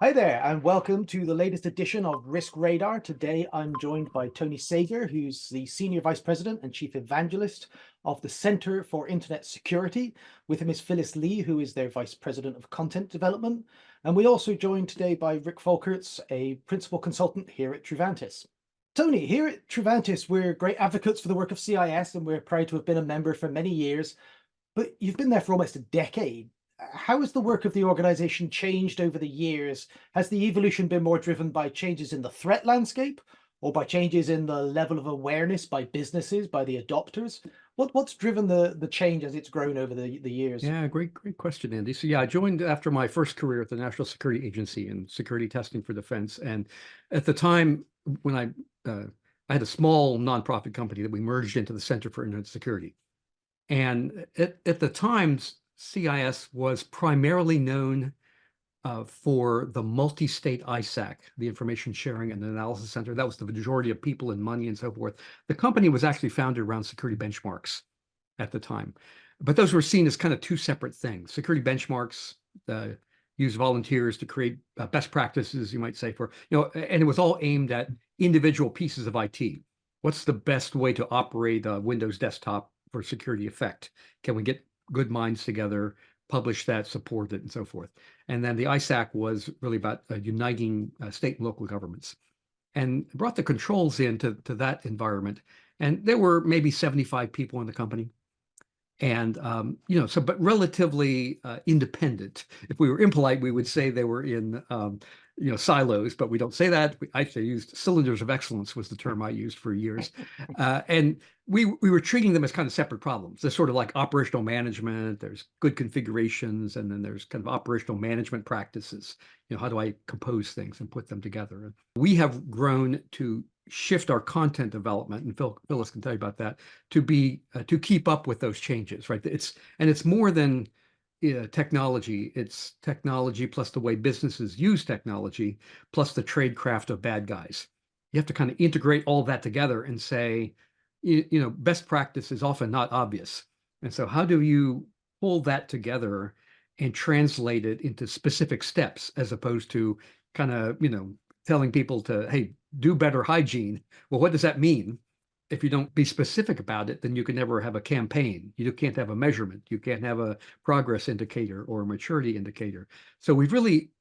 Hi there, and welcome to the latest edition of Risk Radar. Today, I'm joined by Tony Sager, who's the Senior Vice President and Chief Evangelist of the Center for Internet Security. With him is Phyllis Lee, who is their Vice President of Content Development. And we also joined today by Rick Folkerts, a Principal Consultant here at Truvantis. Tony, here at Truvantis, we're great advocates for the work of CIS, and we're proud to have been a member for many years. But you've been there for almost a decade. How has the work of the organization changed over the years? Has the evolution been more driven by changes in the threat landscape or by changes in the level of awareness by businesses, by the adopters? What's driven the change as it's grown over the years? Yeah, great question, Andy. So yeah, I joined after my first career at the National Security Agency in security testing for defense. And at the time when I had a small nonprofit company that we merged into the Center for Internet Security. And at the time, CIS was primarily known for the multi-state ISAC, the Information Sharing and Analysis Center. That was the majority of people and money and so forth. The company was actually founded around security benchmarks at the time. But those were seen as kind of two separate things. Security benchmarks use volunteers to create best practices, you might say, and it was all aimed at individual pieces of IT. What's the best way to operate a Windows desktop for security effect? Can we get good minds together, publish that, support it, and so forth? And then the ISAC was really about uniting state and local governments and brought the controls into that environment. And there were maybe 75 people in the company. And, but relatively independent. If we were impolite, we would say they were in, silos, but we don't say that. I actually used cylinders of excellence was the term I used for years. And we were treating them as kind of separate problems. There's sort of like operational management, there's good configurations, and then there's kind of operational management practices. How do I compose things and put them together? We have grown to shift our content development, and Phyllis can tell you about that, to keep up with those changes, right? It's more than technology. It's technology plus the way businesses use technology, plus the tradecraft of bad guys. You have to kind of integrate all that together and say, best practice is often not obvious. And so how do you pull that together and translate it into specific steps as opposed to kind of, telling people to, hey, do better hygiene. Well, what does that mean? If you don't be specific about it, then you can never have a campaign. You can't have a measurement. You can't have a progress indicator or a maturity indicator. So we've really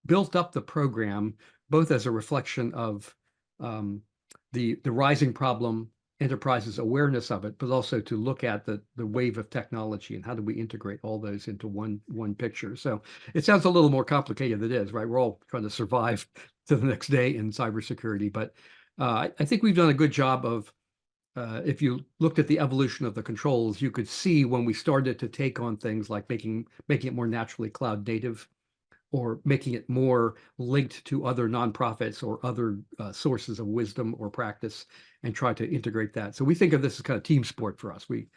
built up the program both as a reflection of the rising problem, enterprises' awareness of it, but also to look at the wave of technology and how do we integrate all those into one picture. So it sounds a little more complicated than it is, right? We're all trying to survive to the next day in cybersecurity, but I think we've done a good job of if you looked at the evolution of the controls, you could see when we started to take on things like making it more naturally cloud native or making it more linked to other nonprofits or other sources of wisdom or practice and try to integrate that. So we think of this as kind of team sport for us. We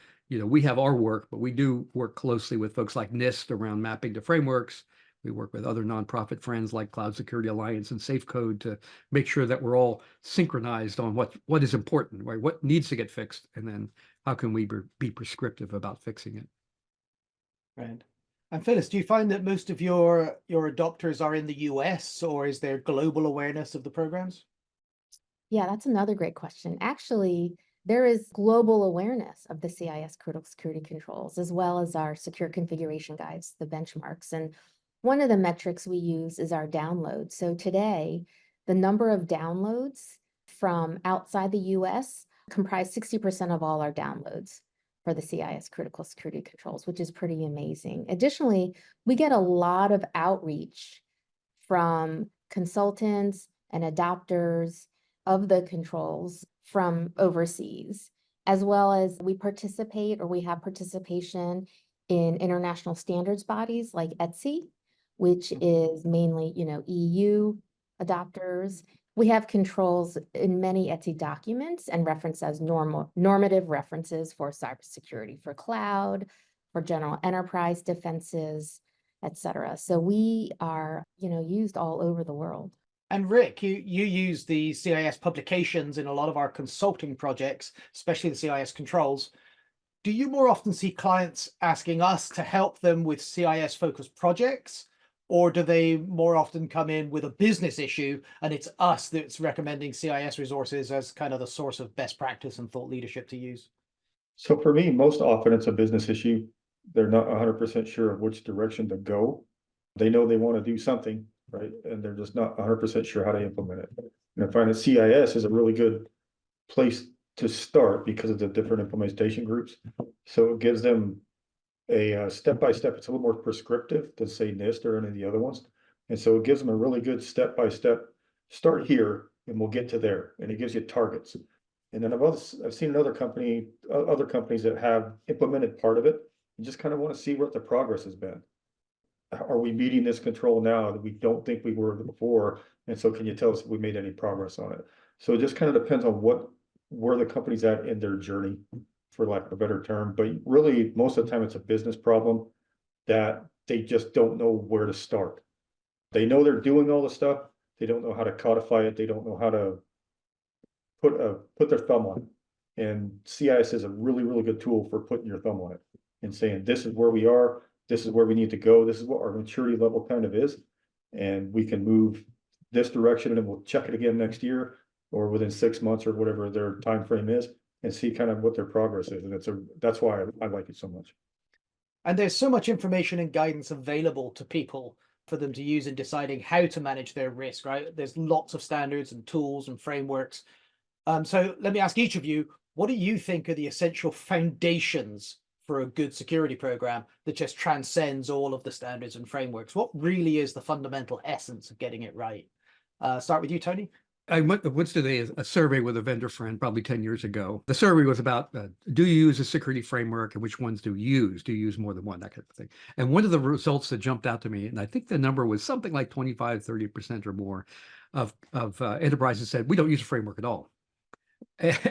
have our work, but we do work closely with folks like NIST around mapping to frameworks. We work with other nonprofit friends like Cloud Security Alliance and SafeCode to make sure that we're all synchronized on what is important, right? What needs to get fixed, and then how can we be prescriptive about fixing it? Right. And Phyllis, do you find that most of your adopters are in the US, or is there global awareness of the programs? Yeah, that's another great question. Actually, there is global awareness of the CIS critical security controls, as well as our secure configuration guides, the benchmarks. And one of the metrics we use is our downloads. So today, the number of downloads from outside the US comprise 60% of all our downloads for the CIS critical security controls, which is pretty amazing. Additionally, we get a lot of outreach from consultants and adopters of the controls from overseas, as well as we participate or we have participation in international standards bodies like ETSI, which is mainly, EU adopters. We have controls in many ETSI documents and referenced as normative references for cybersecurity, for cloud, for general enterprise defenses, etc. So we are, used all over the world. And Rick, you use the CIS publications in a lot of our consulting projects, especially the CIS controls. Do you more often see clients asking us to help them with CIS focused projects? Or do they more often come in with a business issue and it's us that's recommending CIS resources as kind of the source of best practice and thought leadership to use? So for me, most often it's a business issue. They're not 100% sure of which direction to go. They know they want to do something, right? And they're just not 100% sure how to implement it. And I find that CIS is a really good place to start because of the different implementation groups. So it gives them a step-by-step, it's a little more prescriptive than say NIST or any of the other ones. And so it gives them a really good step-by-step, start here and we'll get to there. And it gives you targets. And then I've seen another company, other companies that have implemented part of it and just kind of want to see what the progress has been. Are we meeting this control now that we don't think we were before? And so can you tell us if we made any progress on it? So it just kind of depends on where the company's at in their journey, for lack of a better term. But really, most of the time it's a business problem that they just don't know where to start. They know they're doing all the stuff. They don't know how to codify it. They don't know how to put their thumb on it. And CIS is a really, really good tool for putting your thumb on it and saying, this is where we are. This is where we need to go. This is what our maturity level kind of is. And we can move this direction and then we'll check it again next year or within 6 months or whatever their time frame is and see kind of what their progress is. And that's why I like it so much. And there's so much information and guidance available to people for them to use in deciding how to manage their risk, right? There's lots of standards and tools and frameworks. So let me ask each of you, what do you think are the essential foundations for a good security program that just transcends all of the standards and frameworks? What really is the fundamental essence of getting it right? Start with you, Tony. I went once today a survey with a vendor friend probably 10 years ago. The survey was about, do you use a security framework and which ones do you use? Do you use more than one? That kind of thing. And one of the results that jumped out to me, and I think the number was something like 25, 30% or more of enterprises said, we don't use a framework at all.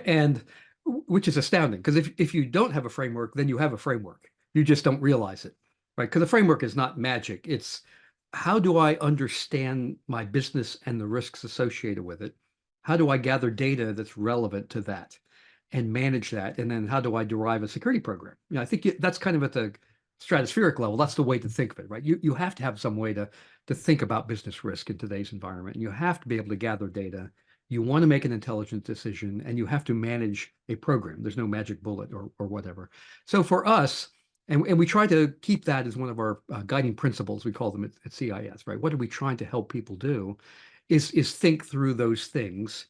And which is astounding, because if you don't have a framework, then you have a framework. You just don't realize it, right? Because a framework is not magic. It's how do I understand my business and the risks associated with it? How do I gather data that's relevant to that and manage that? And then how do I derive a security program? You know, I think that's kind of at the stratospheric level. That's the way to think of it, right? You have to have some way to think about business risk in today's environment. And you have to be able to gather data. You want to make an intelligent decision and you have to manage a program. There's no magic bullet or whatever. So for us, and we try to keep that as one of our guiding principles, we call them at CIS, right? What are we trying to help people do is think through those things.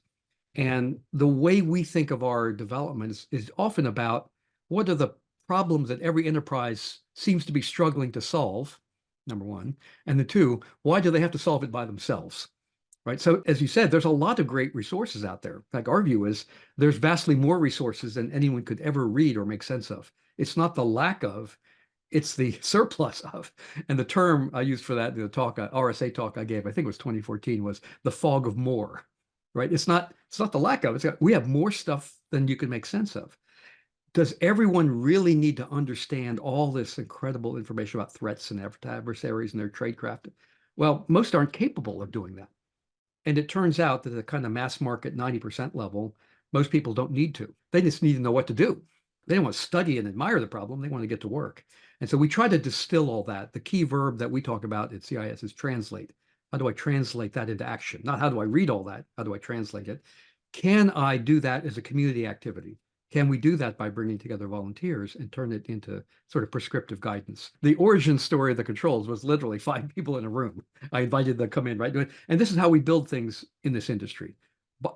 And the way we think of our development is often about what are the problems that every enterprise seems to be struggling to solve, number one. And the two, why do they have to solve it by themselves? Right. So as you said, there's a lot of great resources out there. Like our view is there's vastly more resources than anyone could ever read or make sense of. It's not the lack of, it's the surplus of. And the term I used for that, the talk, RSA talk I gave, I think it was 2014, was the fog of more. Right. It's not the lack of, we have more stuff than you can make sense of. Does everyone really need to understand all this incredible information about threats and adversaries and their tradecraft? Well, most aren't capable of doing that. And it turns out that the kind of mass market 90% level, most people don't need to. They just need to know what to do. They don't want to study and admire the problem. They want to get to work. And so we try to distill all that. The key verb that we talk about at CIS is translate. How do I translate that into action? Not how do I read all that? How do I translate it? Can I do that as a community activity? Can we do that by bringing together volunteers and turn it into sort of prescriptive guidance? The origin story of the controls was literally 5 people in a room. I invited them to come in, right? And this is how we build things in this industry.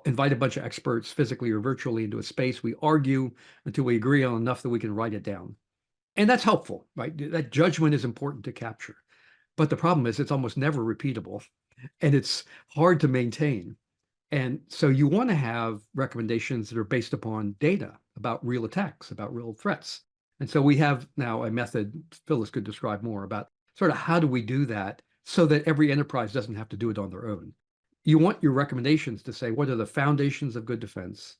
Invite a bunch of experts physically or virtually into a space. We argue until we agree on enough that we can write it down. And that's helpful, right? That judgment is important to capture. But the problem is it's almost never repeatable and it's hard to maintain. And so you want to have recommendations that are based upon data about real attacks, about real threats. And so we have now a method, Phyllis could describe more about sort of how do we do that so that every enterprise doesn't have to do it on their own. You want your recommendations to say, what are the foundations of good defense?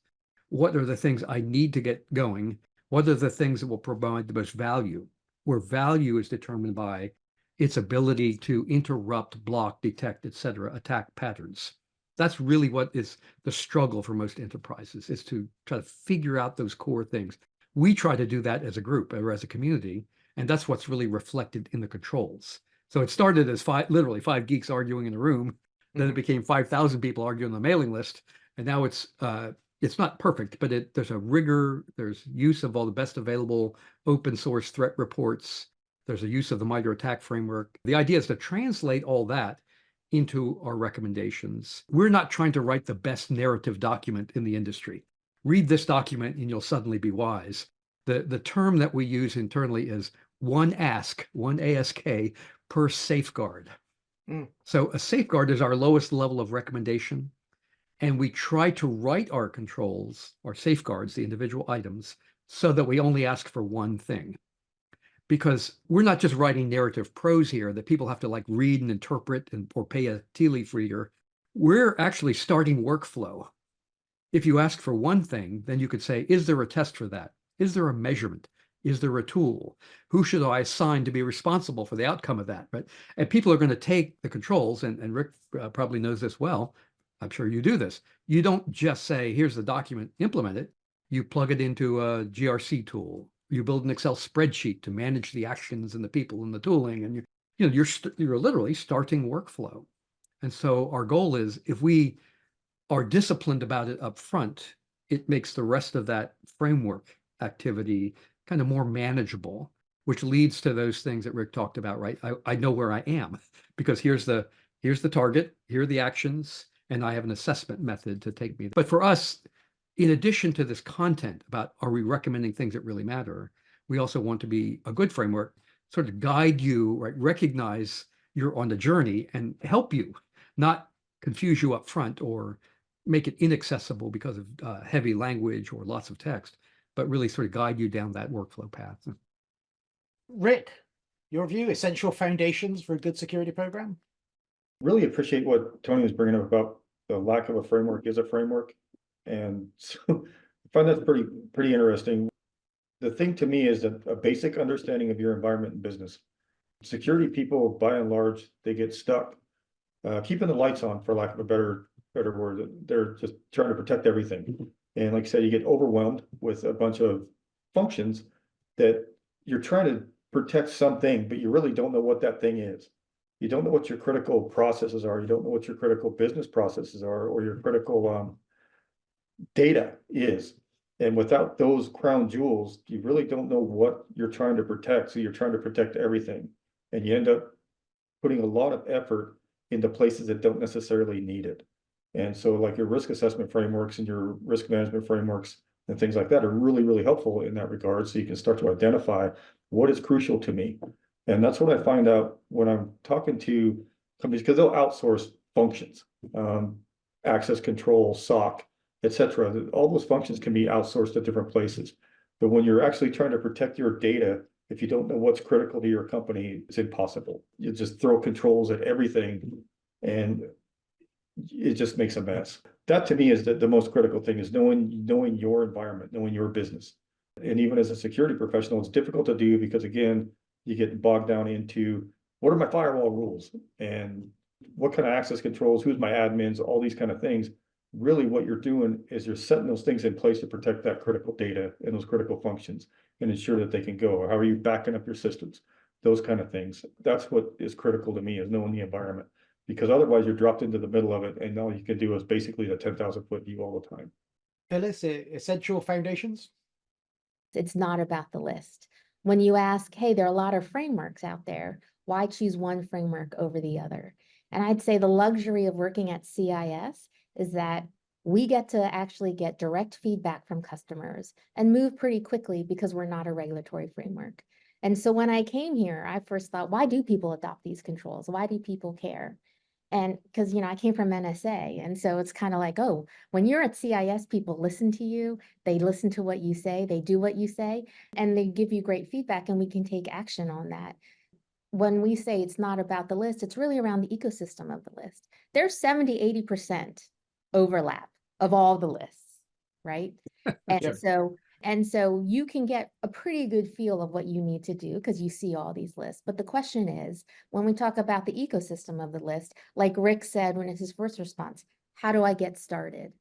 What are the things I need to get going? What are the things that will provide the most value? Where value is determined by its ability to interrupt, block, detect, et cetera, attack patterns. That's really what is the struggle for most enterprises, is to try to figure out those core things. We try to do that as a group or as a community, and that's what's really reflected in the controls. So it started as literally five geeks arguing in a room. Then it became 5,000 people arguing on the mailing list. And now it's not perfect, but there's a rigor, there's use of all the best available open source threat reports. There's a use of the MITRE ATT&CK framework. The idea is to translate all that into our recommendations. We're not trying to write the best narrative document in the industry. Read this document and you'll suddenly be wise. The term that we use internally is one ASK per safeguard. So a safeguard is our lowest level of recommendation. And we try to write our controls, our safeguards, the individual items, so that we only ask for one thing. Because we're not just writing narrative prose here that people have to like read and interpret or pay a tea leaf reader. We're actually starting workflow. If you ask for one thing, then you could say, is there a test for that? Is there a measurement? Is there a tool? Who should I assign to be responsible for the outcome of that? Right? And people are going to take the controls, and Rick probably knows this well. I'm sure you do this. You don't just say, here's the document, implement it. You plug it into a GRC tool. You build an Excel spreadsheet to manage the actions and the people and the tooling. And you're literally starting workflow. And so our goal is, if we are disciplined about it up front, it makes the rest of that framework activity kind of more manageable, which leads to those things that Rick talked about, right? I know where I am because here's the target, here are the actions, and I have an assessment method to take me. But for us, in addition to this content about are we recommending things that really matter, we also want to be a good framework, sort of guide you, right? Recognize you're on the journey and help you, not confuse you up front or make it inaccessible because of heavy language or lots of text, but really sort of guide you down that workflow path. Rick, your view, essential foundations for a good security program? Really appreciate what Tony was bringing up about the lack of a framework is a framework. And so I find that's pretty interesting. The thing to me is that a basic understanding of your environment and business. Security people, by and large, they get stuck keeping the lights on, for lack of a better word. They're just trying to protect everything. And like I said, you get overwhelmed with a bunch of functions that you're trying to protect something, but you really don't know what that thing is. You don't know what your critical processes are. You don't know what your critical business processes are, or your critical data is. And without those crown jewels, you really don't know what you're trying to protect. So you're trying to protect everything. And you end up putting a lot of effort into places that don't necessarily need it. And so like your risk assessment frameworks and your risk management frameworks and things like that are really, really helpful in that regard. So you can start to identify what is crucial to me. And that's what I find out when I'm talking to companies, because they'll outsource functions, access control, SOC, etc. All those functions can be outsourced to different places. But when you're actually trying to protect your data, if you don't know what's critical to your company, it's impossible. You just throw controls at everything and it just makes a mess. That to me is the most critical thing, is knowing your environment, knowing your business. And even as a security professional, it's difficult to do because, again, you get bogged down into what are my firewall rules and what kind of access controls, who's my admins, all these kind of things. Really what you're doing is you're setting those things in place to protect that critical data and those critical functions and ensure that they can go. How are you backing up your systems? Those kind of things. That's what is critical to me, is knowing the environment, because otherwise you're dropped into the middle of it and all you can do is basically the 10,000-foot view all the time. Phyllis, essential foundations? It's not about the list. When you ask, hey, there are a lot of frameworks out there, why choose one framework over the other? And I'd say the luxury of working at CIS is that we get to actually get direct feedback from customers and move pretty quickly because we're not a regulatory framework. And so when I came here, I first thought, why do people adopt these controls? Why do people care? And because, I came from NSA. And so it's kind of like, oh, when you're at CIS, people listen to you, they listen to what you say, they do what you say, and they give you great feedback, and we can take action on that. When we say it's not about the list, it's really around the ecosystem of the list. There's 70–80% overlap of all the lists, right? And Sure. so you can get a pretty good feel of what you need to do because you see all these lists. But the question is, when we talk about the ecosystem of the list, like Rick said when it's his first response, how do I get started?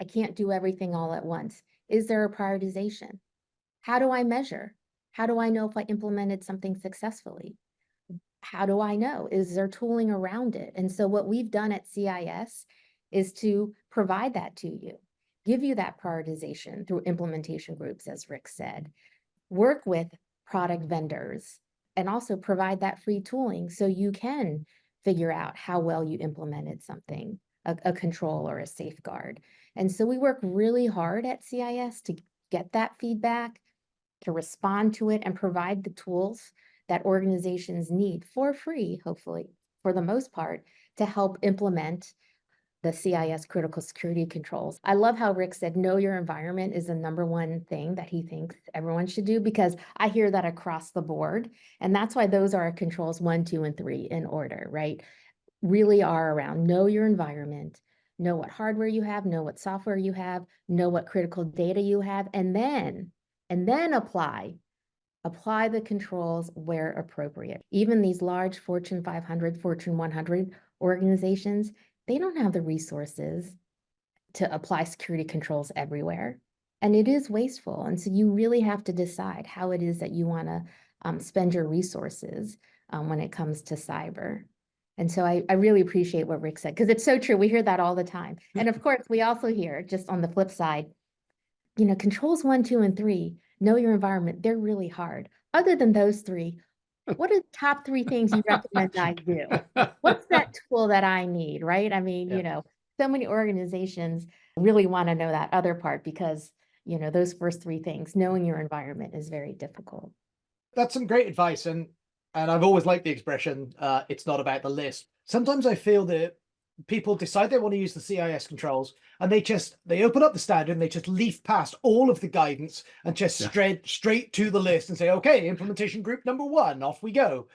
I can't do everything all at once. Is there a prioritization? How do I measure? How do I know if I implemented something successfully? how do I know? Is there tooling around it? And so what we've done at CIS is to provide that to you, give you that prioritization through implementation groups, as Rick said, work with product vendors, and also provide that free tooling so you can figure out how well you implemented something, a control or a safeguard. And so we work really hard at CIS to get that feedback, to respond to it, and provide the tools that organizations need for free, hopefully, for the most part, to help implement the CIS critical security controls. I love how Rick said, know your environment is the #1 thing that he thinks everyone should do, because I hear that across the board. And that's why those are controls 1, 2, and 3 in order, right? Really are around know your environment, know what hardware you have, know what software you have, know what critical data you have, and then apply the controls where appropriate. Even these large Fortune 500, Fortune 100 organizations, they don't have the resources to apply security controls everywhere. And it is wasteful. And so you really have to decide how it is that you want to spend your resources when it comes to cyber. And so I really appreciate what Rick said, because it's so true. We hear that all the time. And of course, we also hear, just on the flip side, controls 1, 2, and 3, know your environment, they're really hard. Other than those 3, what are the top 3 things you recommend I do? What's that tool that I need, right? I mean, so many organizations really want to know that other part, because, those first 3 things, knowing your environment, is very difficult. That's some great advice. And I've always liked the expression, it's not about the list. Sometimes I feel that people decide they want to use the CIS controls, and they open up the standard and they just leaf past all of the guidance and just straight to the list and say, okay, implementation group #1, off we go.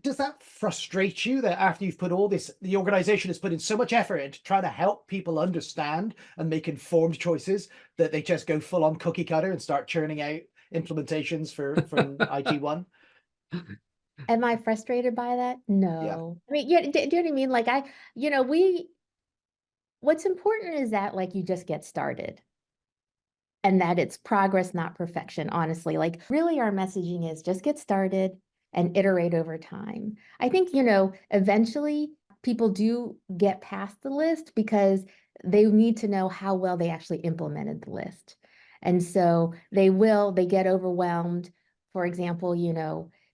Does that frustrate you, that after you've put all this, the organization has put in so much effort into trying to help people understand and make informed choices, that they just go full on cookie cutter and start churning out implementations from IG1? Am I frustrated by that? No. I mean, do you know what I mean? Like what's important is that, like, you just get started, and that it's progress, not perfection, honestly. Like, really, our messaging is just get started and iterate over time. I think, eventually people do get past the list because they need to know how well they actually implemented the list. And so they get overwhelmed. For example,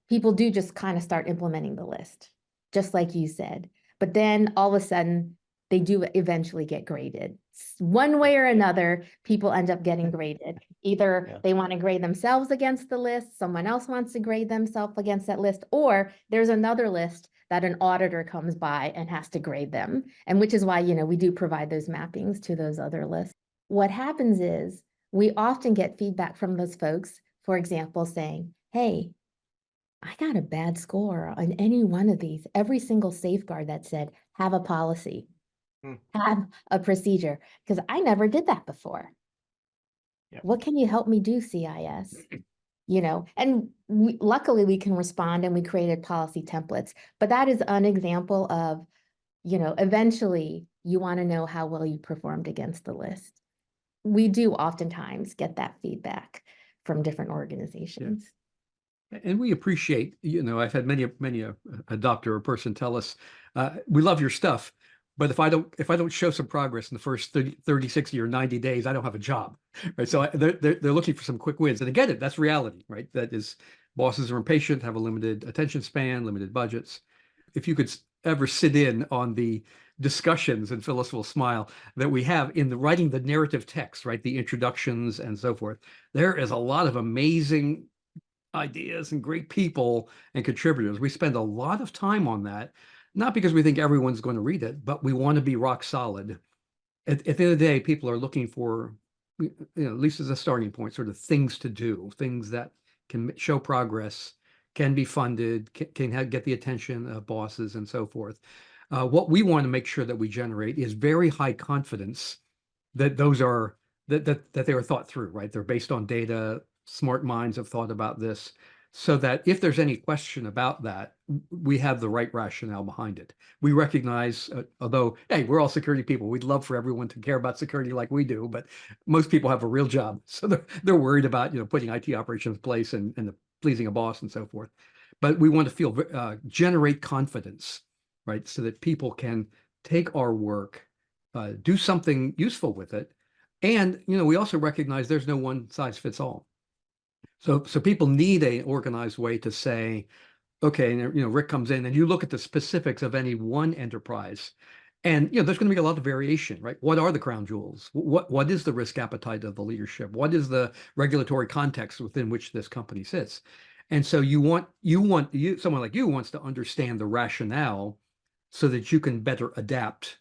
people do just kind of start implementing the list, just like you said. But then all of a sudden, they do eventually get graded. One way or another, people end up getting graded. Either they want to grade themselves against the list, someone else wants to grade themselves against that list, or there's another list that an auditor comes by and has to grade them. And which is why, we do provide those mappings to those other lists. What happens is we often get feedback from those folks, for example, saying, hey, I got a bad score on any one of these. Every single safeguard that said, have a policy, have a procedure, because I never did that before. What can you help me do, CIS? And luckily we can respond, and we created policy templates. But that is an example of, eventually you want to know how well you performed against the list. We do oftentimes get that feedback from different organizations. And we appreciate, I've had many a doctor or person tell us, we love your stuff, but if I don't show some progress in the first 30, 60 or 90 days, I don't have a job, right? So they're looking for some quick wins, and again, that's reality, right? That is, bosses are impatient, have a limited attention span, limited budgets. If you could ever sit in on the discussions, and Phyllis will smile, that we have in writing the narrative text, right? The introductions and so forth. There is a lot of amazing ideas and great people and contributors. We spend a lot of time on that, not because we think everyone's going to read it, but we want to be rock solid. At the end of the day, people are looking for, at least as a starting point, sort of things to do, things that can show progress, can be funded, can get the attention of bosses and so forth. What we want to make sure that we generate is very high confidence that those are, that they are thought through, right? They're based on data. Smart minds have thought about this, so that if there's any question about that, we have the right rationale behind it. We recognize, although, hey, we're all security people, we'd love for everyone to care about security like we do, but most people have a real job. So they're worried about, putting IT operations in place and pleasing a boss and so forth. but we want to feel generate confidence, right? So that people can take our work, do something useful with it. And, we also recognize there's no one size fits all. So people need an organized way to say, okay, and Rick comes in and you look at the specifics of any one enterprise, and there's going to be a lot of variation, right? What are the crown jewels? What is the risk appetite of the leadership? What is the regulatory context within which this company sits? And so someone like you wants to understand the rationale so that you can better adapt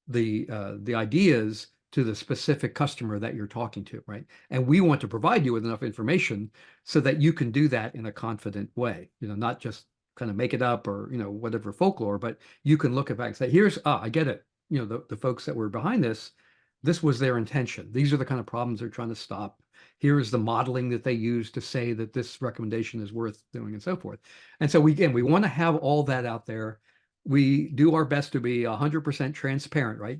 the ideas to the specific customer that you're talking to, right? And we want to provide you with enough information so that you can do that in a confident way, not just kind of make it up or, whatever folklore, but you can look at back and say, I get it. The folks that were behind this was their intention. These are the kind of problems they're trying to stop. Here is the modeling that they use to say that this recommendation is worth doing and so forth. And so we want to have all that out there. We do our best to be 100% transparent, right?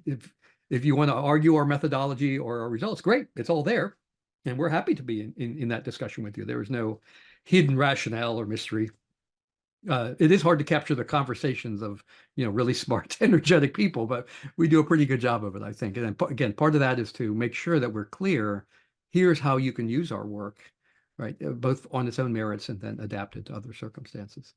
If you want to argue our methodology or our results, great, it's all there. And we're happy to be in that discussion with you. There is no hidden rationale or mystery. It is hard to capture the conversations of, really smart, energetic people, but we do a pretty good job of it, I think. And then, again, part of that is to make sure that we're clear, here's how you can use our work, right? Both on its own merits and then adapt it to other circumstances.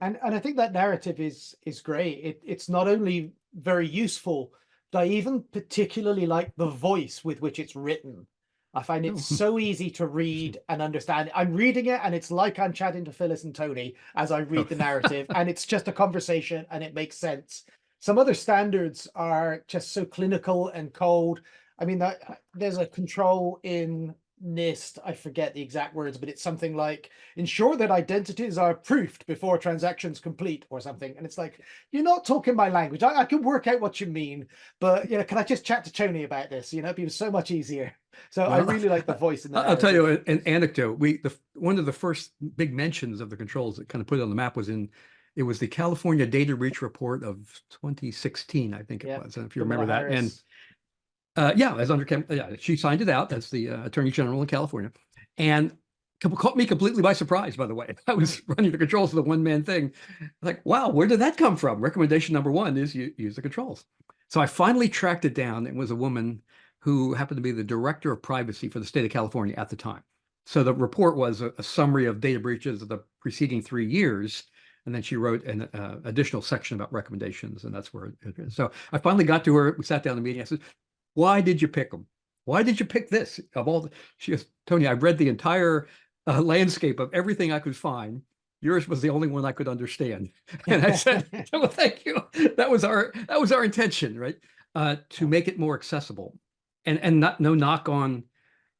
And I think that narrative is great. It's not only very useful, but I even particularly like the voice with which it's written. I find it so easy to read and understand. I'm reading it and it's like I'm chatting to Phyllis and Tony as I read the narrative, and it's just a conversation and it makes sense. Some other standards are just so clinical and cold. I mean, there's a control in NIST, I forget the exact words, but it's something like ensure that identities are proofed before transactions complete or something. And it's like, you're not talking my language. I can work out what you mean, but can I just chat to Tony about this? It'd be so much easier. So I really like the voice in the I'll tell you an anecdote. One of the first big mentions of the controls that kind of put it on the map was it was the California Data Breach Report of 2016, I think it was. And if you remember that. And she signed it out. That's the Attorney General in California, and caught me completely by surprise. By the way, I was running the controls for the one-man thing. Like, wow, where did that come from? Recommendation number one is you use the controls. So I finally tracked it down. It was a woman who happened to be the director of privacy for the state of California at the time. So the report was a summary of data breaches of the preceding 3 years. And then she wrote an additional section about recommendations, and that's where it is. So I finally got to her. We sat down in the meeting. I said, why did you pick them? Why did you pick this? She goes, Tony, I've read the entire landscape of everything I could find. Yours was the only one I could understand. And I said, well, thank you. That was our intention, right? To make it more accessible, and no knock on,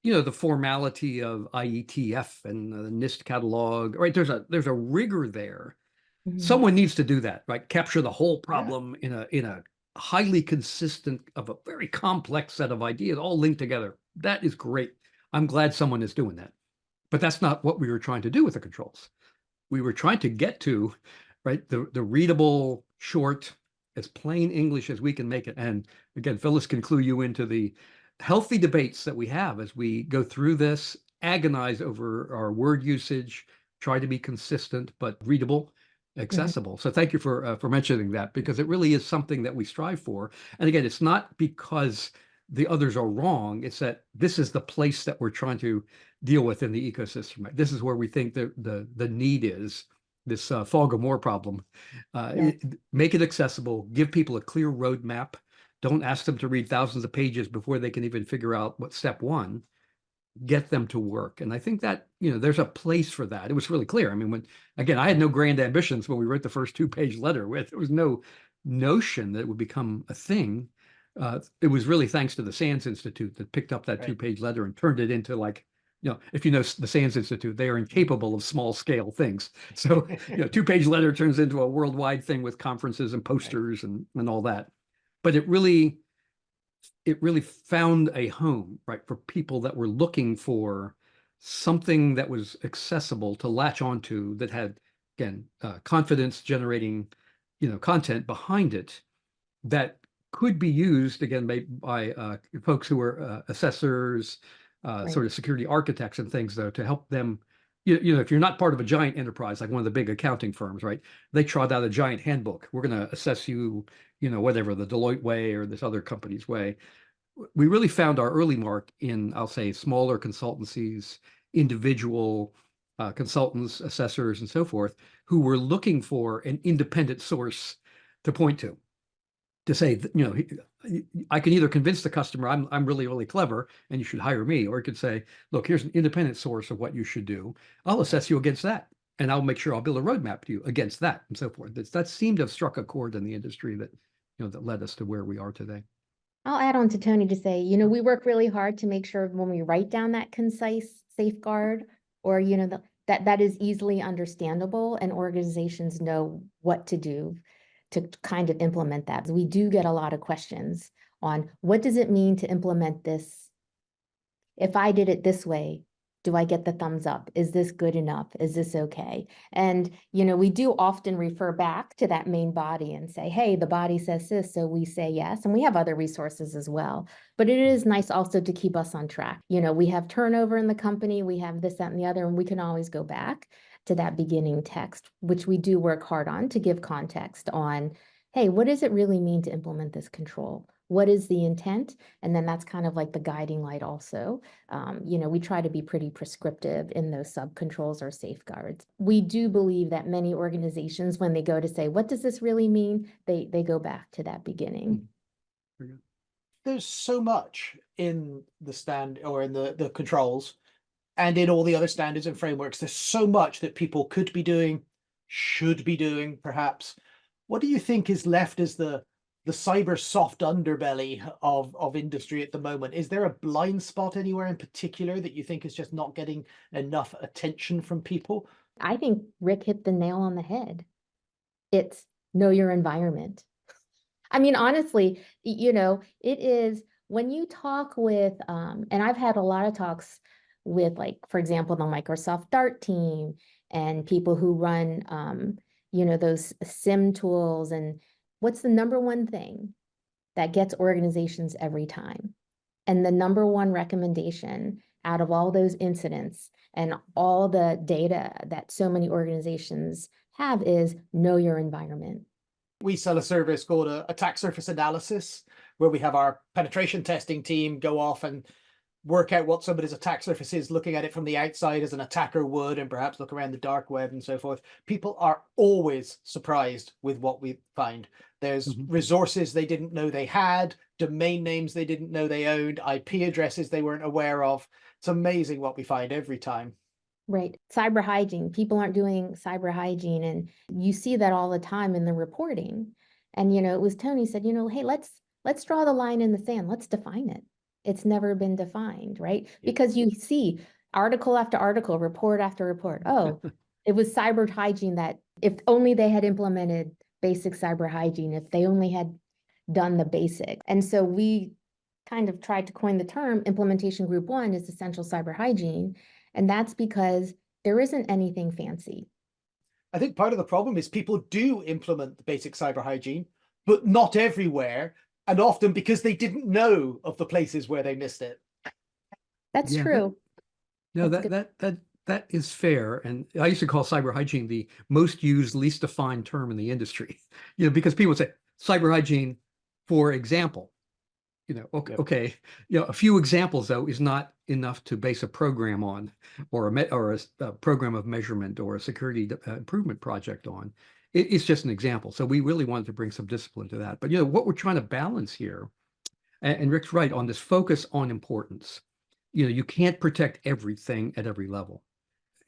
the formality of IETF and the NIST catalog, right? There's a rigor there. Mm-hmm. Someone needs to do that, right? Capture the whole problem in a highly consistent of a very complex set of ideas all linked together. That is great. I'm glad someone is doing that. But that's not what we were trying to do with the controls. We were trying to get to, right, the readable, short, as plain English as we can make it. And again, Phyllis can clue you into the healthy debates that we have as we go through this, agonize over our word usage, try to be consistent but readable, accessible. Mm-hmm. So thank you for mentioning that, because it really is something that we strive for. And again, it's not because the others are wrong. It's that this is the place that we're trying to deal with in the ecosystem. Right? This is where we think the need is, this fog of war problem. Make it accessible, give people a clear roadmap. Don't ask them to read thousands of pages before they can even figure out what step one. Get them to work. And I think that, there's a place for that. It was really clear. I mean, I had no grand ambitions when we wrote the first 2-page letter. There was no notion that it would become a thing. It was really thanks to the SANS Institute that picked up that 2-page letter and turned it into, like, if you know the SANS Institute, they are incapable of small scale things. So, 2-page letter turns into a worldwide thing with conferences and posters and all that. But it really found a home, right, for people that were looking for something that was accessible to latch onto, that had, again, confidence generating, content behind it that could be used, again, by folks who are assessors, sort of security architects and things, though, to help them if you're not part of a giant enterprise, like one of the big accounting firms, right? They trot out a giant handbook. We're going to assess you, whatever, the Deloitte way or this other company's way. We really found our early mark in, I'll say, smaller consultancies, individual consultants, assessors, and so forth, who were looking for an independent source to point to say, I can either convince the customer I'm really, really clever and you should hire me, or it could say, look, here's an independent source of what you should do. I'll assess you against that, and I'll make sure I'll build a roadmap to you against that, and so forth. That seemed to have struck a chord in the industry that, that led us to where we are today. I'll add on to Tony to say, we work really hard to make sure when we write down that concise safeguard, or, that is easily understandable and organizations know what to do to kind of implement that. We do get a lot of questions on what does it mean to implement this? If I did it this way, do I get the thumbs up? Is this good enough? Is this okay? And, we do often refer back to that main body and say, hey, the body says this, so we say yes. And we have other resources as well. But it is nice also to keep us on track. We have turnover in the company, we have this, that, and the other, and we can always go back to that beginning text, which we do work hard on to give context on, hey, what does it really mean to implement this control? What is the intent? And then that's kind of like the guiding light also. We try to be pretty prescriptive in those sub-controls or safeguards. We do believe that many organizations, when they go to say, what does this really mean? They go back to that beginning. There's so much in the stand or in the controls and in all the other standards and frameworks. There's so much that people could be doing, should be doing, perhaps. What do you think is left as the cyber soft underbelly of industry at the moment? Is there a blind spot anywhere in particular that you think is just not getting enough attention from people? I think Rick hit the nail on the head. It's know your environment. I mean, honestly, it is when you talk with, and I've had a lot of talks with, like, for example, the Microsoft Dart team and people who run, those SIM tools. And what's the number one thing that gets organizations every time? And the number one recommendation out of all those incidents and all the data that so many organizations have is know your environment. We sell a service called attack surface analysis, where we have our penetration testing team go off and work out what somebody's attack surface is, looking at it from the outside as an attacker would, and perhaps look around the dark web and so forth. People are always surprised with what we find. There's resources they didn't know they had, domain names they didn't know they owned, IP addresses they weren't aware of. It's amazing what we find every time. Right. Cyber hygiene. People aren't doing cyber hygiene. And you see that all the time in the reporting. And, it was Tony said, hey, let's draw the line in the sand. Let's define it. It's never been defined, right? Because you see article after article, report after report. Oh, it was cyber hygiene that if only they had implemented basic cyber hygiene, if they only had done the basics. And so we kind of tried to coin the term implementation group 1 is essential cyber hygiene. And that's because there isn't anything fancy. I think part of the problem is people do implement the basic cyber hygiene, but not everywhere. And often because they didn't know of the places where they missed it. That's true. That is fair. And I used to call cyber hygiene the most used, least defined term in the industry. Because people say cyber hygiene, for example. Okay. A few examples though is not enough to base a program on, or a program of measurement, or a security improvement project on. It's just an example. So we really wanted to bring some discipline to that. But what we're trying to balance here, and Rick's right on this focus on importance. You can't protect everything at every level.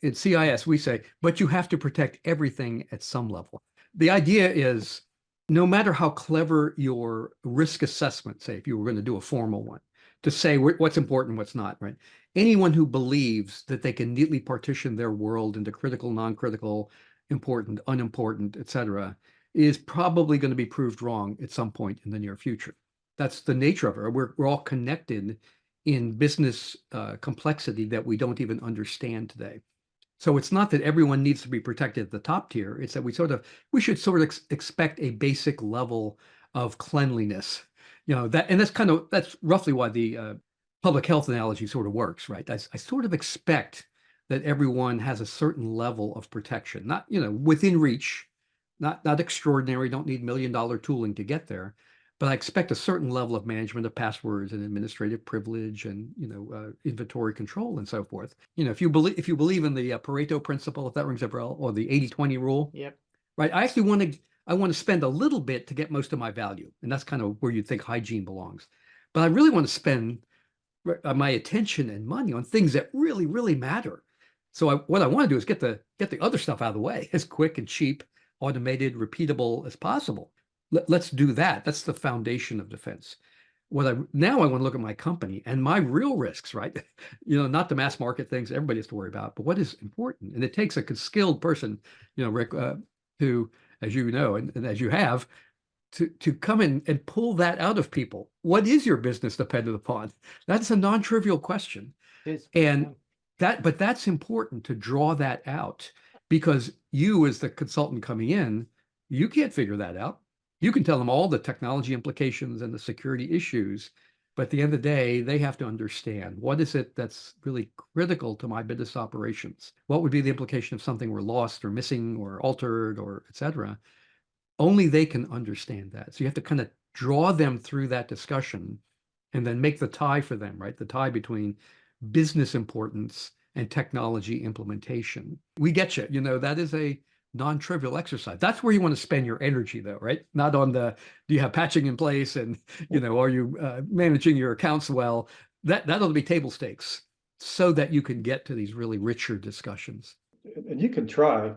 In CIS, we say, but you have to protect everything at some level. The idea is, no matter how clever your risk assessment, say if you were going to do a formal one, to say what's important, what's not, right? Anyone who believes that they can neatly partition their world into critical, non-critical, important, unimportant, etc., is probably going to be proved wrong at some point in the near future. That's the nature of it. We're all connected in business complexity that we don't even understand today. So it's not that everyone needs to be protected at the top tier. It's that we should sort of expect a basic level of cleanliness. That's roughly why the public health analogy sort of works, right? I sort of expect that everyone has a certain level of protection, not, within reach, not extraordinary, don't need $1 million tooling to get there. But I expect a certain level of management of passwords and administrative privilege and, inventory control and so forth. If you believe in the Pareto principle, if that rings a bell, or the 80-20 rule, Yep. right? I want to spend a little bit to get most of my value. And that's kind of where you think hygiene belongs. But I really want to spend my attention and money on things that really, really matter. So what I want to do is get the other stuff out of the way as quick and cheap, automated, repeatable as possible. Let's do that. That's the foundation of defense. Now I want to look at my company and my real risks, right? Not the mass market things everybody has to worry about, but what is important. And it takes a skilled person, Rick, who, as you know, and as you have, to come in and pull that out of people. What is your business dependent upon? That's a non-trivial question. And that's important to draw that out, because you, as the consultant coming in, you can't figure that out. You can tell them all the technology implications and the security issues, but at the end of the day, they have to understand what is it that's really critical to my business operations. What would be the implication if something were lost or missing or altered or et cetera? Only they can understand that. So you have to kind of draw them through that discussion and then make the tie for them, right? The tie between business importance and technology implementation. We get you. That is a non-trivial exercise. That's where you want to spend your energy, though, right? Not on do you have patching in place, and are you managing your accounts well? That'll be table stakes, so that you can get to these really richer discussions. And you can try.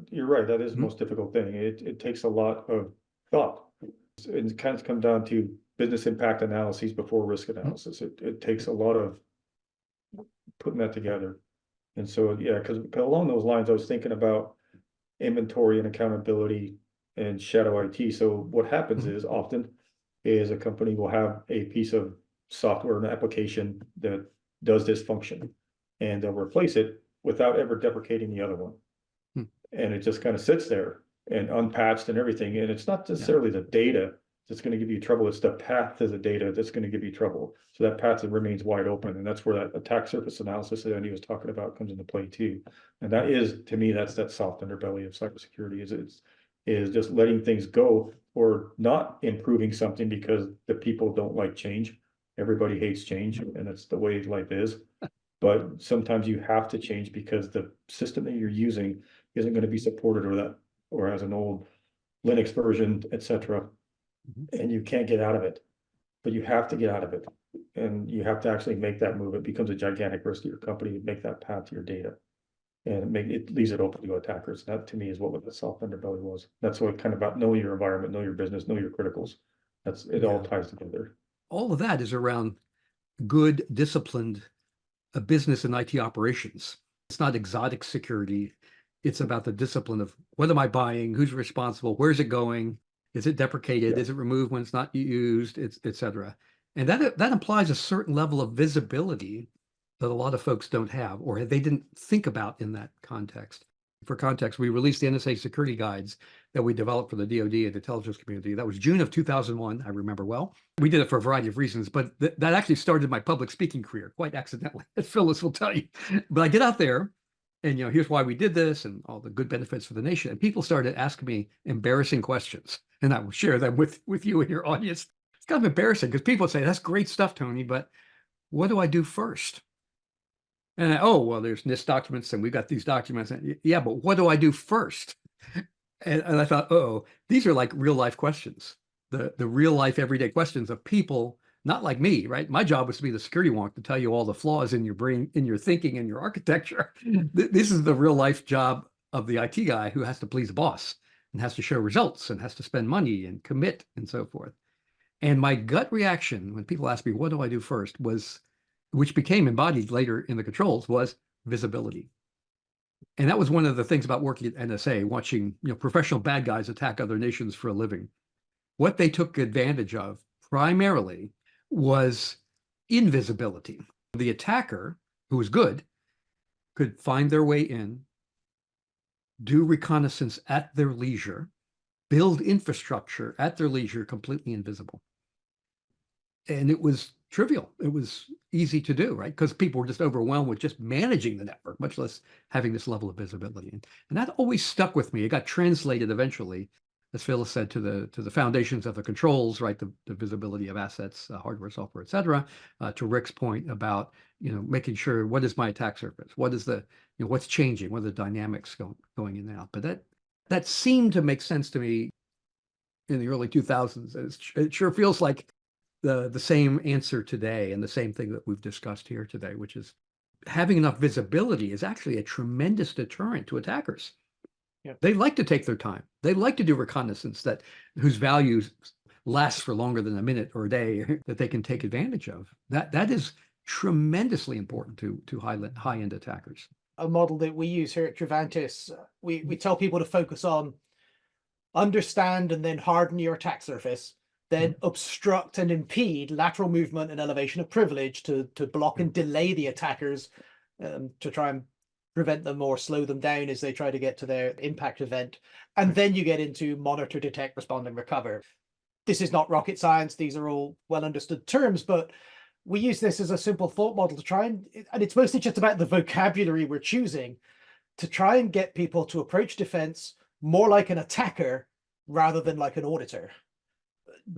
You're right. That is the most difficult thing. It takes a lot of thought. It kind of comes down to business impact analyses before risk analysis. It takes a lot of putting that together. And so, yeah, because along those lines, I was thinking about inventory and accountability and shadow IT. So what happens is often is a company will have a piece of software and application that does this function, and they'll replace it without ever deprecating the other one. And it just kind of sits there and unpatched and everything. And it's not necessarily the data that's going to give you trouble. It's the path to the data that's going to give you trouble. So that path remains wide open. And that's where that attack surface analysis that Andy was talking about comes into play too. And that is, to me, that's that soft underbelly of cybersecurity, is just letting things go or not improving something because the people don't like change. Everybody hates change, and it's the way life is. But sometimes you have to change because the system that you're using isn't going to be supported, or has an old Linux version, etc. And you can't get out of it. But you have to get out of it. And you have to actually make that move. It becomes a gigantic risk to your company to make that path to your data. And it leaves it open to attackers. That, to me, is what the soft underbelly was. That's what kind of about know your environment, know your business, know your criticals. All ties together. All of that is around good, disciplined business and IT operations. It's not exotic security. It's about the discipline of what am I buying, who's responsible, where's it going, is it deprecated, is it removed when it's not used, et cetera. And that implies a certain level of visibility that a lot of folks don't have, or they didn't think about in that context. For context, we released the NSA security guides that we developed for the DoD and the intelligence community. That was June of 2001, I remember well. We did it for a variety of reasons, but that actually started my public speaking career, quite accidentally, as Phyllis will tell you. But I get out there, and here's why we did this and all the good benefits for the nation. And people started asking me embarrassing questions, and I will share them with you and your audience. It's kind of embarrassing because people say, that's great stuff, Tony, but what do I do first? And well, there's NIST documents and we've got these documents. And, yeah, but what do I do first? And I thought, these are like real life questions, the real life everyday questions of people, not like me, right? My job was to be the security wonk, to tell you all the flaws in your brain, in your thinking, and your architecture. This is the real life job of the IT guy who has to please the boss and has to show results and has to spend money and commit and so forth. And my gut reaction when people ask me, what do I do first, which became embodied later in the controls, was visibility. And that was one of the things about working at NSA, watching professional bad guys attack other nations for a living. What they took advantage of primarily was invisibility. The attacker, who was good, could find their way in, do reconnaissance at their leisure, build infrastructure at their leisure, completely invisible. And it was trivial. It was easy to do, right? Because people were just overwhelmed with just managing the network, much less having this level of visibility. And that always stuck with me. It got translated eventually, as Phyllis said, to the foundations of the controls, right? The visibility of assets, hardware, software, et cetera. To Rick's point about, making sure, what is my attack surface? What is what's changing? What are the dynamics going in and out? But that seemed to make sense to me in the early 2000s. It sure feels like the same answer today, and the same thing that we've discussed here today, which is having enough visibility is actually a tremendous deterrent to attackers. Yeah. They like to take their time. They like to do reconnaissance whose values last for longer than a minute or a day that they can take advantage of. That is tremendously important to high-end attackers. A model that we use here at Trivantis, we tell people to focus on understand and then harden your attack surface, then obstruct and impede lateral movement and elevation of privilege to block and delay the attackers, to try and prevent them or slow them down as they try to get to their impact event. And then you get into monitor, detect, respond, and recover. This is not rocket science. These are all well understood terms, but we use this as a simple thought model to try and it's mostly just about the vocabulary we're choosing to try and get people to approach defense more like an attacker rather than like an auditor.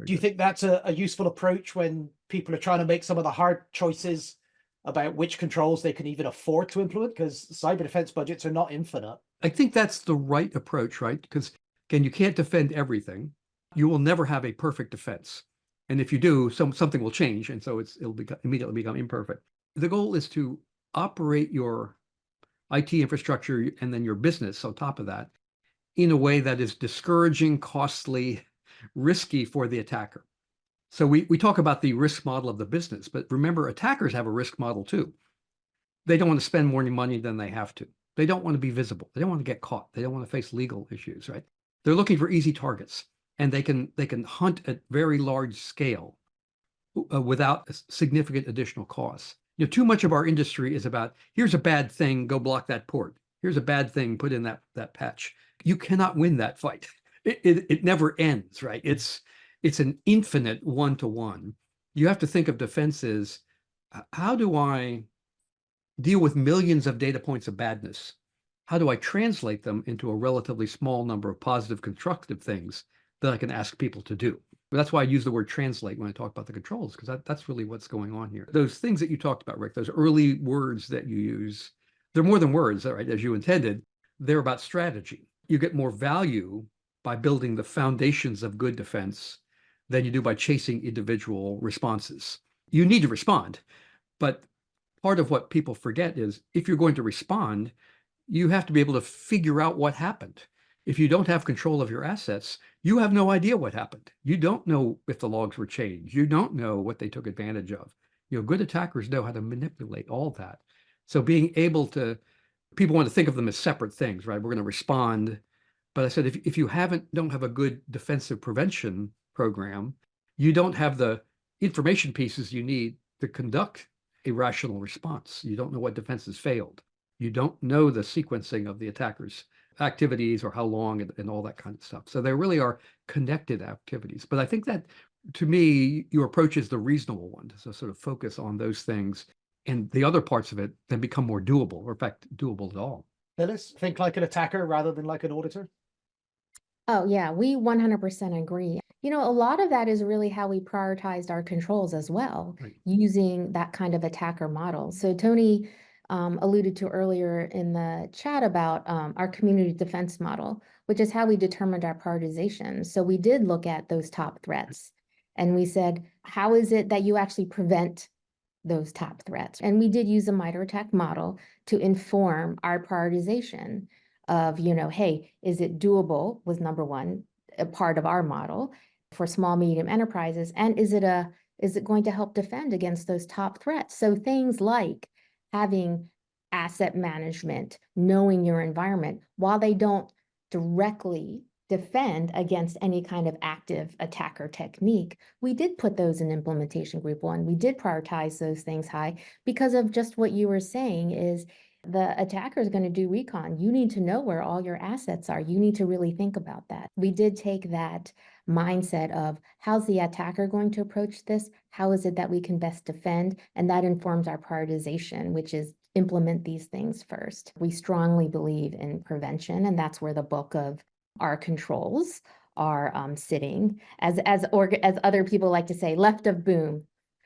Do you think that's a useful approach when people are trying to make some of the hard choices about which controls they can even afford to implement? Because cyber defense budgets are not infinite. I think that's the right approach, right? Because again, you can't defend everything. You will never have a perfect defense. And if you do, something will change. And so it'll immediately become imperfect. The goal is to operate your IT infrastructure and then your business on top of that in a way that is discouraging, costly, risky for the attacker. So we talk about the risk model of the business, but remember, attackers have a risk model too. They don't want to spend more money than they have to. They don't want to be visible. They don't want to get caught. They don't want to face legal issues, right? They're looking for easy targets, and they can hunt at very large scale without significant additional costs. Too much of our industry is about, here's a bad thing, go block that port. Here's a bad thing, put in that patch. You cannot win that fight. It never ends, right? It's an infinite one-to-one. You have to think of defense as, how do I deal with millions of data points of badness? How do I translate them into a relatively small number of positive, constructive things that I can ask people to do? That's why I use the word translate when I talk about the controls, because that's really what's going on here. Those things that you talked about, Rick, those early words that you use, they're more than words, right? As you intended, they're about strategy. You get more value by building the foundations of good defense than you do by chasing individual responses. You need to respond, but part of what people forget is if you're going to respond, you have to be able to figure out what happened. If you don't have control of your assets, you have no idea what happened. You don't know if the logs were changed. You don't know what they took advantage of. Good attackers know how to manipulate all that. So being able to, people want to think of them as separate things, right? We're going to respond. But I said, if you don't have a good defensive prevention program, you don't have the information pieces you need to conduct a rational response. You don't know what defenses failed. You don't know the sequencing of the attacker's activities or how long and all that kind of stuff. So there really are connected activities. But I think that, to me, your approach is the reasonable one, to sort of focus on those things, and the other parts of it then become more doable, or in fact, doable at all. Phyllis, think like an attacker rather than like an auditor? Oh, yeah, we 100% agree. A lot of that is really how we prioritized our controls as well, Right. using that kind of attacker model. So Tony alluded to earlier in the chat about our community defense model, which is how we determined our prioritization. So we did look at those top threats, and we said, how is it that you actually prevent those top threats? And we did use a MITRE ATT&CK model to inform our prioritization of, hey, is it doable, was number one, a part of our model for small, medium enterprises, and is it going to help defend against those top threats? So things like having asset management, knowing your environment, while they don't directly defend against any kind of active attacker technique, we did put those in implementation group one. We did prioritize those things high because of just what you were saying is the attacker is going to do recon. You need to know where all your assets are. You need to really think about that. We did take that mindset of how's the attacker going to approach this? How is it that we can best defend? And that informs our prioritization, which is implement these things first. We strongly believe in prevention, and that's where the bulk of our controls are sitting. As other people like to say, left of boom.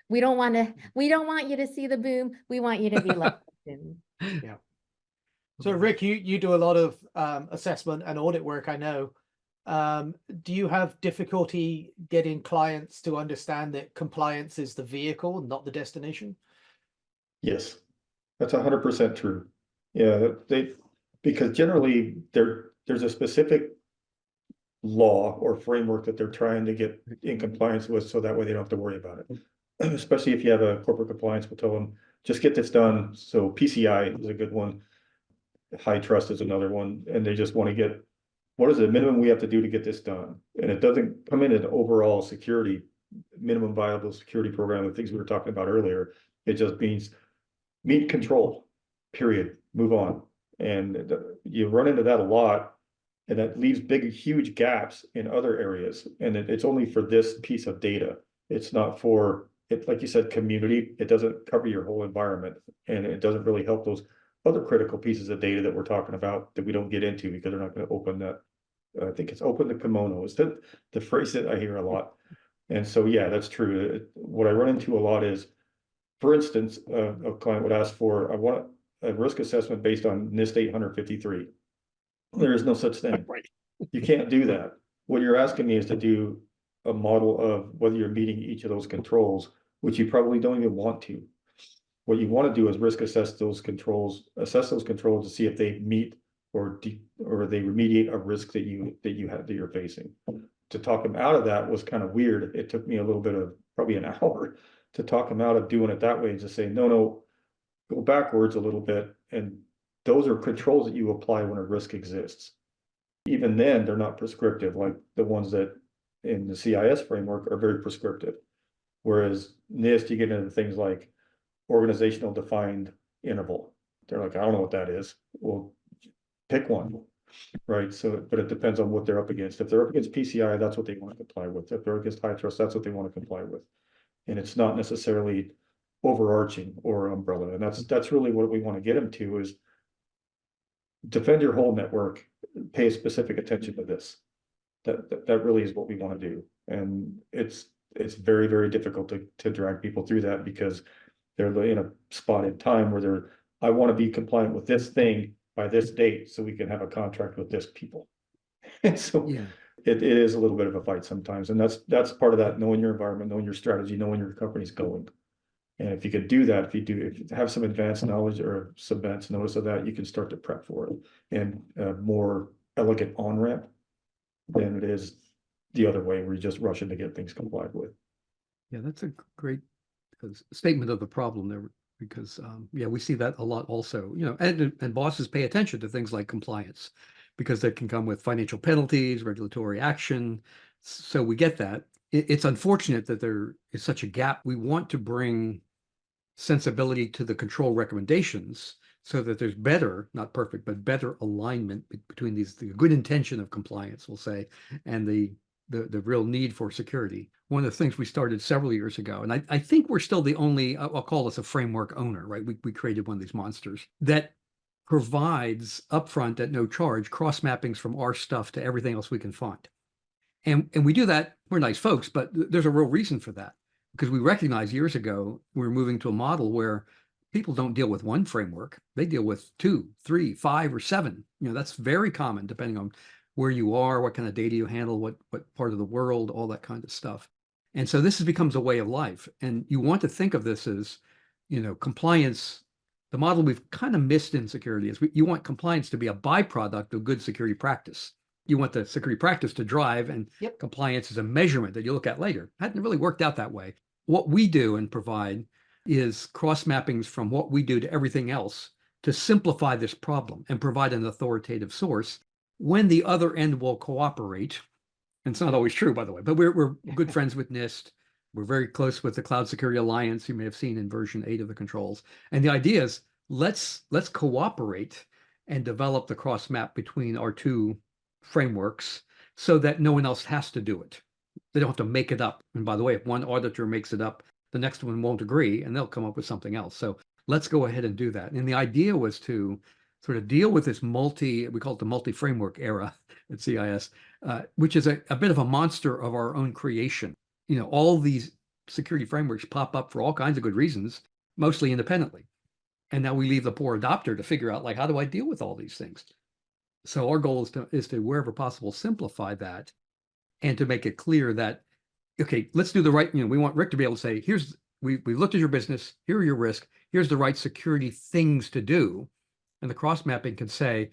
We don't want you to see the boom. We want you to be left of boom. Yeah. So Rick, you do a lot of assessment and audit work, I know. Do you have difficulty getting clients to understand that compliance is the vehicle, not the destination? Yes, that's 100% true. Yeah, because generally there's a specific law or framework that they're trying to get in compliance with, so that way they don't have to worry about it. Especially if you have a corporate compliance, we'll tell them, just get this done. So PCI is a good one. High trust is another one. And they just want to get, what is the minimum we have to do to get this done? And it doesn't come in an overall security, minimum viable security program, the things we were talking about earlier. It just means meet control, period, move on. And you run into that a lot. And that leaves big, huge gaps in other areas. And it's only for this piece of data. It's not for, it, like you said, community. It doesn't cover your whole environment. And it doesn't really help those other critical pieces of data that we're talking about that we don't get into because they're not going to open that. I think it's open the kimono is the phrase that I hear a lot. And so, yeah, that's true. What I run into a lot is, for instance, a client would ask for, I want a risk assessment based on NIST 853. There is no such thing. Right. You can't do that. What you're asking me is to do a model of whether you're meeting each of those controls, which you probably don't even want to. What you want to do is risk assess those controls to see if they meet or they remediate a risk that you're facing. To talk them out of that was kind of weird. It took me a little bit of probably an hour to talk them out of doing it that way and just say, no, go backwards a little bit. And those are controls that you apply when a risk exists. Even then, they're not prescriptive, like the ones that in the CIS framework are very prescriptive. Whereas NIST, you get into things like organizational defined interval. They're like, I don't know what that is. Well, pick one, right? So, but it depends on what they're up against. If they're up against PCI, that's what they want to comply with. If they're against high trust, that's what they want to comply with. And it's not necessarily overarching or umbrella. And that's really what we want to get them to is defend your whole network, pay specific attention to this. That really is what we want to do. And it's very, very difficult to drag people through that because they're in a spot in time where I want to be compliant with this thing by this date so we can have a contract with this people. And so yeah. It is a little bit of a fight sometimes. And that's part of that, knowing your environment, knowing your strategy, knowing your company's going. And if you could do that, if you have some advanced knowledge or some advanced notice of that, you can start to prep for it. And a more elegant on-ramp than it is the other way where you're just rushing to get things complied with. Yeah, that's a great statement of the problem there, because yeah, we see that a lot also, and bosses pay attention to things like compliance because they can come with financial penalties, regulatory action. So we get that. It's unfortunate that there is such a gap. We want to bring sensibility to the control recommendations so that there's better, not perfect, but better alignment between the good intention of compliance, we'll say, and the real need for security. One of the things we started several years ago, and I think we're still the only, I'll call us a framework owner, right? We created one of these monsters that provides upfront at no charge cross mappings from our stuff to everything else we can find. And we do that. We're nice folks, but there's a real reason for that, because we recognized years ago we were moving to a model where people don't deal with one framework. They deal with 2, 3, 5, or 7. That's very common depending on where you are, what kind of data you handle, what part of the world, all that kind of stuff. And so this becomes a way of life. And you want to think of this as, compliance. The model we've kind of missed in security is you want compliance to be a byproduct of good security practice. You want the security practice to drive, and compliance is a measurement that you look at later. It hadn't really worked out that way. What we do and provide is cross mappings from what we do to everything else to simplify this problem and provide an authoritative source when the other end will cooperate. And it's not always true, by the way, but we're good friends with NIST. We're very close with the Cloud Security Alliance, you may have seen in version 8 of the controls. And the idea is, let's cooperate and develop the cross map between our two frameworks so that no one else has to do it. They don't have to make it up. And by the way, if one auditor makes it up, the next one won't agree and they'll come up with something else. So let's go ahead and do that. And the idea was to sort of deal with this we call it the multi-framework era at CIS, which is a bit of a monster of our own creation. You know, all these security frameworks pop up for all kinds of good reasons, mostly independently. And now we leave the poor adopter to figure out, like, how do I deal with all these things? So our goal is to wherever possible, simplify that and to make it clear that, okay, let's do the right, we want Rick to be able to say, we looked at your business, here are your risks, here's the right security things to do. And the cross mapping can say,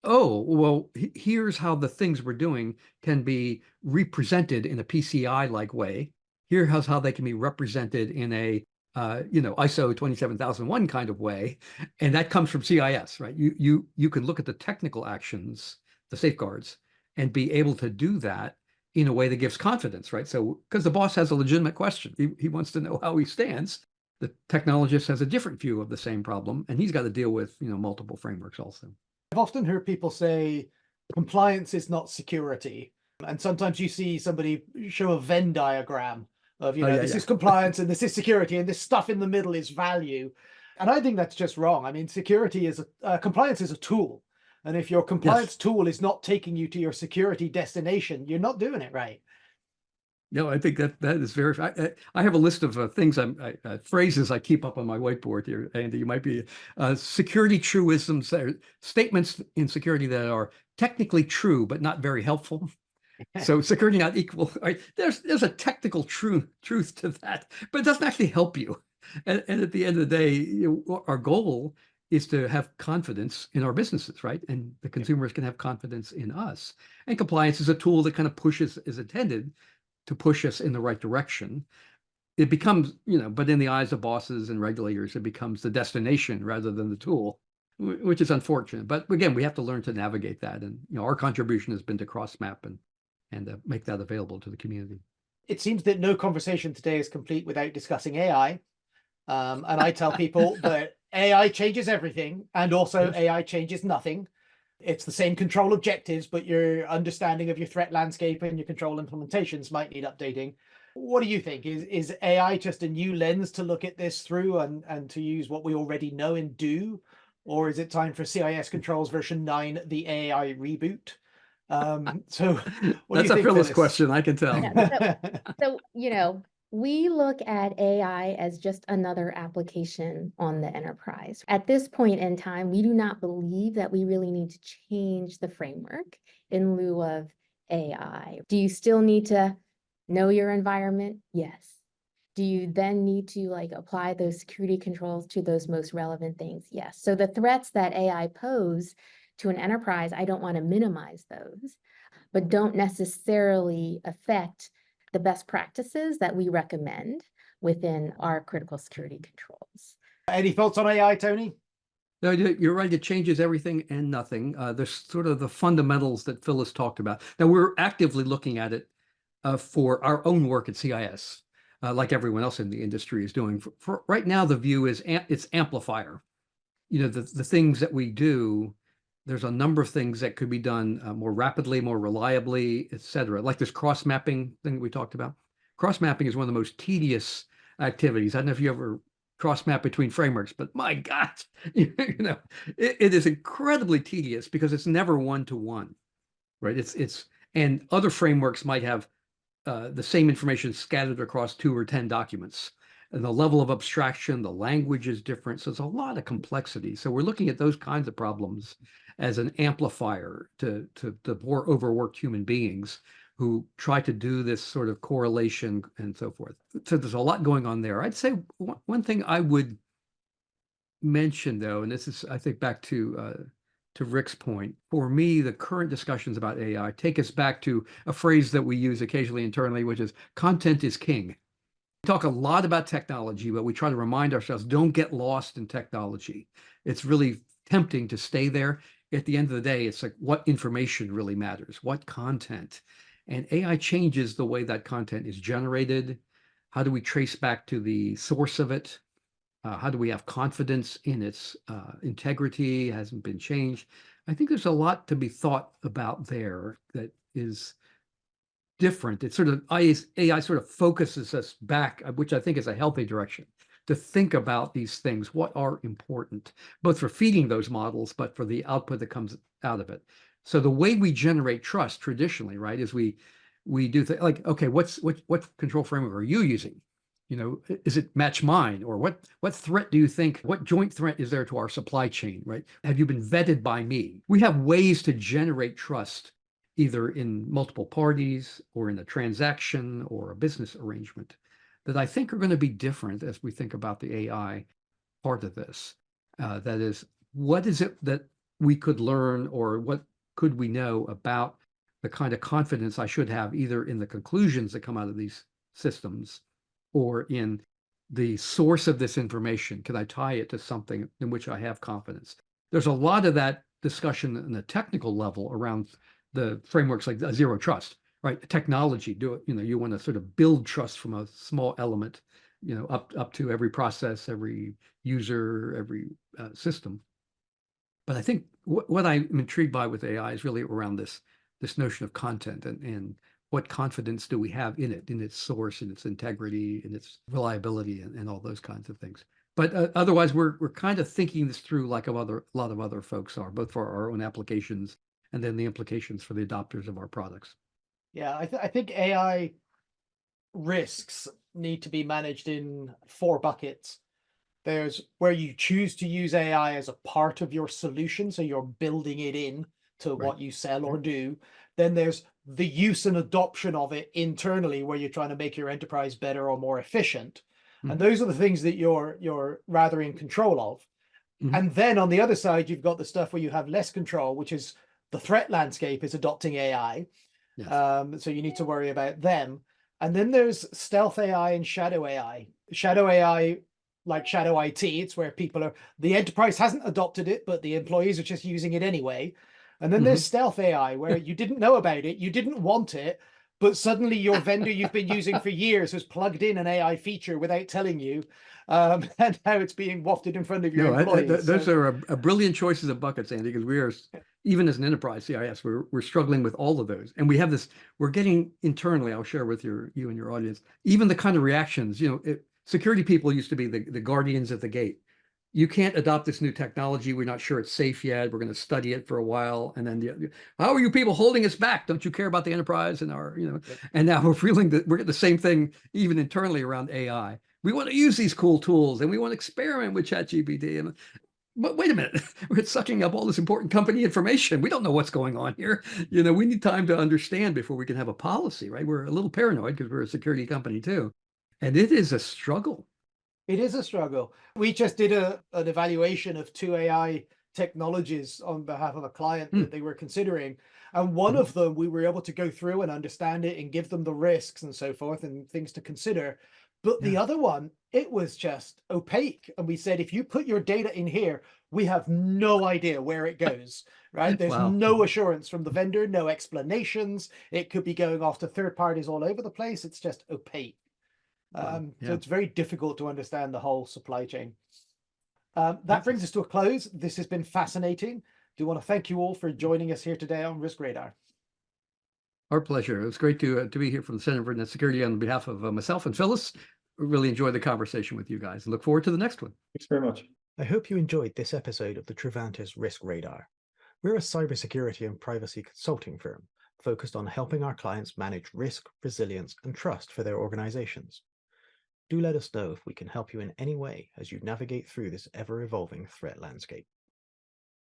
oh, well, here's how the things we're doing can be represented in a PCI-like way. Here's how they can be represented in a ISO 27001 kind of way. And that comes from CIS, right? You can look at the technical actions, the safeguards, and be able to do that in a way that gives confidence, right? So, because the boss has a legitimate question. He wants to know how he stands. The technologist has a different view of the same problem, and he's got to deal with, multiple frameworks also. I've often heard people say compliance is not security. And sometimes you see somebody show a Venn diagram of, this is compliance and this is security and this stuff in the middle is value. And I think that's just wrong. I mean, security is compliance is a tool. And if your compliance tool is not taking you to your security destination, you're not doing it right. No, I think that is very. I have a list of things, phrases I keep up on my whiteboard here, and you might be security truisms, statements in security that are technically true but not very helpful. So security not equal. Right? There's a technical truth to that, but it doesn't actually help you. And at the end of the day, our goal is to have confidence in our businesses, right? And the consumers can have confidence in us. And compliance is a tool that kind of is intended to push us in the right direction. It becomes, but in the eyes of bosses and regulators, it becomes the destination rather than the tool, which is unfortunate. But again, we have to learn to navigate that. And, our contribution has been to cross map and make that available to the community. It seems that no conversation today is complete without discussing AI. And I tell people that AI changes everything, and also AI changes nothing. It's the same control objectives, but your understanding of your threat landscape and your control implementations might need updating. What do you think? Is AI just a new lens to look at this through and to use what we already know and do? Or is it time for CIS Controls version 9, the AI reboot? So that's a Phyllis question, I can tell. So, we look at AI as just another application on the enterprise. At this point in time, we do not believe that we really need to change the framework in lieu of AI. Do you still need to know your environment? Yes. Do you then need to apply those security controls to those most relevant things? Yes. So the threats that AI pose to an enterprise, I don't want to minimize those, but don't necessarily affect the best practices that we recommend within our critical security controls. Any thoughts on AI, Tony? No, you're right. It changes everything and nothing. There's sort of the fundamentals that Phyllis talked about. Now, we're actively looking at it for our own work at CIS, like everyone else in the industry is doing. For right now, the view is it's amplifier. The things that we do, there's a number of things that could be done more rapidly, more reliably, et cetera. Like this cross-mapping thing we talked about. Cross-mapping is one of the most tedious activities. I don't know if you ever cross-map between frameworks, but my God, it is incredibly tedious because it's never one-to-one, right? And other frameworks might have the same information scattered across 2 or 10 documents. And the level of abstraction, the language is different. So there's a lot of complexity. So we're looking at those kinds of problems as an amplifier to the more overworked human beings who try to do this sort of correlation and so forth. So there's a lot going on there. I'd say one thing I would mention, though, and this is, I think, back to Rick's point, for me, the current discussions about AI take us back to a phrase that we use occasionally internally, which is content is king. We talk a lot about technology, but we try to remind ourselves, don't get lost in technology. It's really tempting to stay there. At the end of the day, it's like what information really matters, what content. And AI changes the way that content is generated. How do we trace back to the source of it? How do we have confidence in its integrity? Hasn't been changed. I think there's a lot to be thought about there that is different. It's sort of AI sort of focuses us back, which I think is a healthy direction, to think about these things, what are important, both for feeding those models, but for the output that comes out of it. So the way we generate trust traditionally, right, is we do things like, okay, what control framework are you using? You know, is it match mine? Or what threat do you think, what joint threat is there to our supply chain, right? Have you been vetted by me? We have ways to generate trust either in multiple parties or in a transaction or a business arrangement that I think are going to be different as we think about the AI part of this. That is, what is it that we could learn, or what could we know about the kind of confidence I should have either in the conclusions that come out of these systems or in the source of this information? Can I tie it to something in which I have confidence? There's a lot of that discussion in the technical level around the frameworks like zero trust, right? Technology, you want to sort of build trust from a small element, up to every process, every user, every system. But I think what I'm intrigued by with AI is really around this notion of content and what confidence do we have in it, in its source, in its integrity, in its reliability, and all those kinds of things. But otherwise, we're kind of thinking this through like a lot of other folks are, both for our own applications and then the implications for the adopters of our products. Yeah, I think AI risks need to be managed in 4 buckets. There's where you choose to use AI as a part of your solution, so you're building it in to what you sell or do. Then there's the use and adoption of it internally, where you're trying to make your enterprise better or more efficient. And those are the things that you're rather in control of. And then on the other side, you've got the stuff where you have less control, which is the threat landscape is adopting AI. Yes. So you need to worry about them. And then there's stealth AI and shadow AI. Shadow AI, like shadow IT, it's where the enterprise hasn't adopted it, but the employees are just using it anyway. And then there's stealth AI, where you didn't know about it, you didn't want it, but suddenly your vendor you've been using for years has plugged in an AI feature without telling you. And now it's being wafted in front of your employees. Those are a brilliant choices of buckets, Andy, because we are, even as an enterprise CIS, we're struggling with all of those. And we have this, we're getting internally, I'll share with you and your audience, even the kind of reactions, security people used to be the guardians at the gate. You can't adopt this new technology. We're not sure it's safe yet. We're going to study it for a while. And then how are you people holding us back? Don't you care about the enterprise and our, and now we're feeling that we're getting the same thing even internally around AI. We want to use these cool tools and we want to experiment with ChatGPT. But wait a minute, we're sucking up all this important company information. We don't know what's going on here. We need time to understand before we can have a policy, right? We're a little paranoid because we're a security company too. And it is a struggle. It is a struggle. We just did an evaluation of 2 AI technologies on behalf of a client that they were considering. And one of them, we were able to go through and understand it and give them the risks and so forth and things to consider. But the other one, it was just opaque. And we said, if you put your data in here, we have no idea where it goes, right? There's no assurance from the vendor, no explanations. It could be going off to third parties all over the place. It's just opaque. So it's very difficult to understand the whole supply chain. That brings us to a close. This has been fascinating. Do want to thank you all for joining us here today on Risk Radar. Our pleasure. It was great to be here from the Center for Net Security on behalf of myself and Phyllis. Really enjoyed the conversation with you guys and look forward to the next one. Thanks very much. I hope you enjoyed this episode of the Trivantis Risk Radar. We're a cybersecurity and privacy consulting firm focused on helping our clients manage risk, resilience, and trust for their organizations. Do let us know if we can help you in any way as you navigate through this ever-evolving threat landscape.